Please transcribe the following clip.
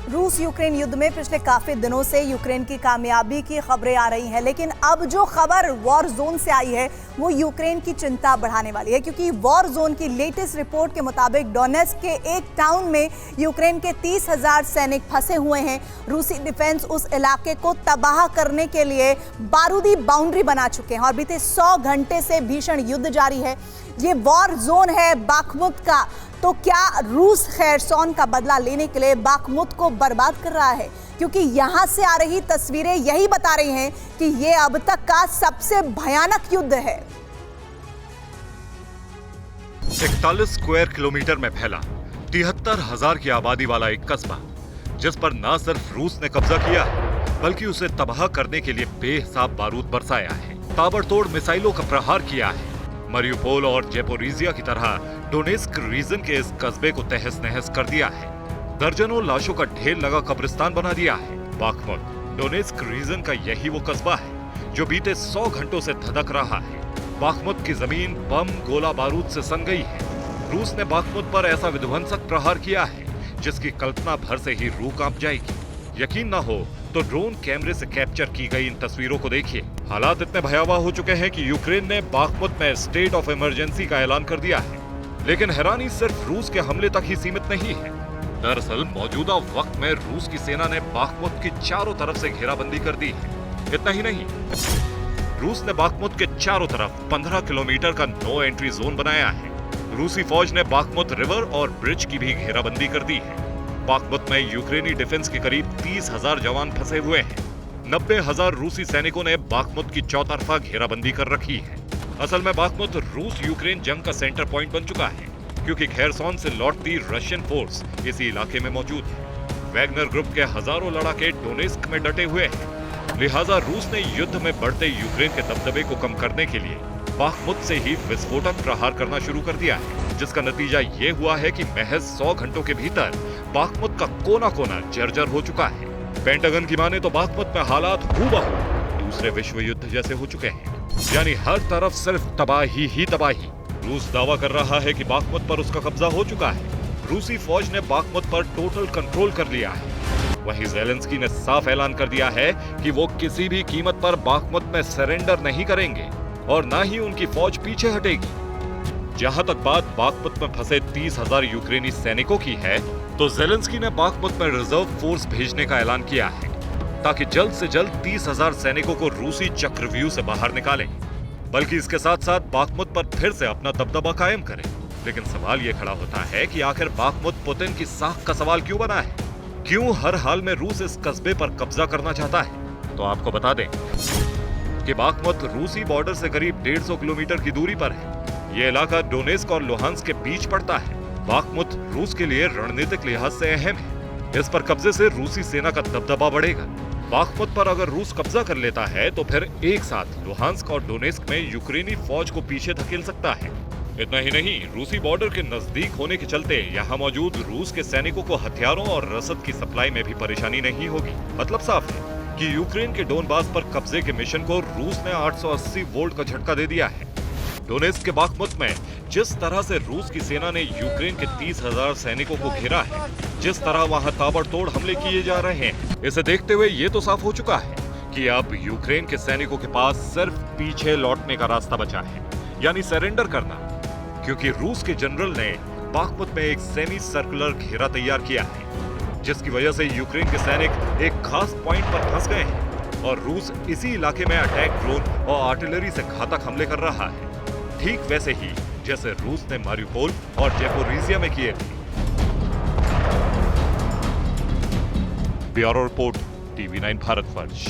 रूस यूक्रेन युद्ध में पिछले काफी दिनों से यूक्रेन की कामयाबी की खबरें आ रही हैं, लेकिन अब जो खबर वॉर जोन से आई है वो यूक्रेन की चिंता बढ़ाने वाली है, क्योंकि वॉर जोन की लेटेस्ट रिपोर्ट के मुताबिक डोनेट्स्क के एक टाउन में यूक्रेन के 30,000 सैनिक फंसे हुए हैं। रूसी डिफेंस उस इलाके को तबाह करने के लिए बारूदी बाउंड्री बना चुके हैं और बीते 100 घंटे से भीषण युद्ध जारी है। ये वॉर जोन है बाखमुत का। तो क्या रूस खैरसोन का बदला लेने के लिए बाखमुत को बर्बाद कर रहा है? क्योंकि यहां से आ रही तस्वीरें यही बता रही हैं कि यह अब तक का सबसे भयानक युद्ध है। 41 स्क्वायर किलोमीटर में फैला 73,000 की आबादी वाला एक कस्बा, जिस पर न सिर्फ रूस ने कब्जा किया है बल्कि उसे तबाह करने के लिए बेहिसाब बारूद बरसाया है, ताबड़तोड़ मिसाइलों का प्रहार किया है। मरियुपोल और ज़ेपोरिज़िया की तरह डोनेस्क रीजन के इस कस्बे को तहस नहस कर दिया है। दर्जनों लाशों का ढेर लगा कब्रिस्तान बना दिया है। बाखमुत डोनेस्क रीजन का यही वो कस्बा है जो बीते 100 घंटों से धधक रहा है। बाखमुत की जमीन बम गोला बारूद से सन गई है। रूस ने बाखमुत पर ऐसा विध्वंसक प्रहार किया है जिसकी कल्पना भर से ही रूह कांप जाएगी। यकीन ना हो तो ड्रोन कैमरे से कैप्चर की गई इन तस्वीरों को देखिए। हालात इतने भयावह हो चुके हैं कि यूक्रेन ने बाखमुत में स्टेट ऑफ इमरजेंसी का ऐलान कर दिया है। लेकिन हैरानी सिर्फ रूस के हमले तक ही सीमित नहीं है। दरअसल मौजूदा वक्त में रूस की सेना ने बाखमुत की चारों तरफ से घेराबंदी कर दी है। इतना ही नहीं, रूस ने बाखमुत के चारों तरफ 15 किलोमीटर का नो एंट्री जोन बनाया है। रूसी फौज ने बाखमुत रिवर और ब्रिज की भी घेराबंदी कर दी है। बाखमुत में यूक्रेनी डिफेंस के करीब 30,000 जवान फंसे हुए हैं। 90,000 रूसी सैनिकों ने बाखमुत की चौतरफा घेराबंदी कर रखी है। असल में बाखमुत रूस यूक्रेन जंग का सेंटर पॉइंट बन चुका है, क्योंकि खैरसोन से लौटती रशियन फोर्स इसी इलाके में मौजूद है। वैगनर ग्रुप के हजारों लड़ाके डोनेस्क में डटे हुए हैं। लिहाजा रूस ने युद्ध में बढ़ते यूक्रेन के दबदबे को कम करने के लिए बाखमुत से ही विस्फोटक प्रहार करना शुरू कर दिया है, जिसका नतीजा ये हुआ है कि महज 100 घंटों के भीतर बाखमुत का कोना कोना जर्जर हो चुका है। पेंटागन की माने तो बाखमुत में हालात हूबहू दूसरे विश्व युद्ध जैसे हो चुके हैं, यानी हर तरफ सिर्फ तबाही ही तबाही। रूस दावा कर रहा है कि बाखमुत पर उसका कब्जा हो चुका है। रूसी फौज ने बाखमुत पर टोटल कंट्रोल कर लिया है। वहीं ज़ेलेंस्की ने साफ ऐलान कर दिया है कि वो किसी भी कीमत पर बाखमुत में सरेंडर नहीं करेंगे और ना ही उनकी फौज पीछे हटेगी। जहां तक बात बाखमुत में फंसे 30,000 यूक्रेनी सैनिकों की है, तो ज़ेलेंस्की ने बाखमुत में रिजर्व फोर्स भेजने का ऐलान किया है ताकि जल्द से जल्द 30,000 सैनिकों को रूसी चक्रव्यूह से बाहर निकालें, बल्कि इसके साथ साथ बाखमुत पर फिर से अपना दबदबा कायम करें। लेकिन सवाल ये खड़ा होता है कि आखिर बाखमुत पुतिन की साख का सवाल क्यों बना है? क्यों हर हाल में रूस इस कस्बे पर कब्जा करना चाहता है? तो आपको बता दें कि बाखमुत रूसी बॉर्डर से करीब 150 किलोमीटर की दूरी पर है। ये इलाका डोनेस्क और लुहांस्क के बीच पड़ता है। बाखमुत रूस के लिए रणनीतिक लिहाज से अहम है। इस पर कब्जे से रूसी सेना का दबदबा बढ़ेगा। बाखमुत पर अगर रूस कब्जा कर लेता है तो फिर एक साथ लुहांस्क और डोनेस्क में यूक्रेनी फौज को पीछे धकेल सकता है। इतना ही नहीं, रूसी बॉर्डर के नजदीक होने के चलते यहाँ मौजूद रूस के सैनिकों को हथियारों और रसद की सप्लाई में भी परेशानी नहीं होगी। मतलब साफ है कि यूक्रेन के डोनबास पर कब्जे के मिशन को रूस ने 880 वोल्ट का झटका दे दिया है। डोनेस्क के बाखमुत में जिस तरह से रूस की सेना ने यूक्रेन के 30,000 सैनिकों को घेरा है, जिस तरह वहां ताबड़तोड़ हमले किए जा रहे हैं, इसे देखते हुए ये तो साफ हो चुका है कि अब यूक्रेन के सैनिकों के पास सिर्फ पीछे लौटने का रास्ता बचा है, यानी सरेंडर करना। क्योंकि रूस के जनरल ने बाखमुत में एक सेमी सर्कुलर घेरा तैयार किया है, जिसकी वजह से यूक्रेन के सैनिक एक खास पॉइंट पर फंस गए हैं और रूस इसी इलाके में अटैक ड्रोन और आर्टिलरी से घातक हमले कर रहा है, ठीक वैसे ही जैसे रूस ने मारियुपोल और ज़ेपोरिज़िया में किए थे। Bureau report, TV9 Bharatvarsh.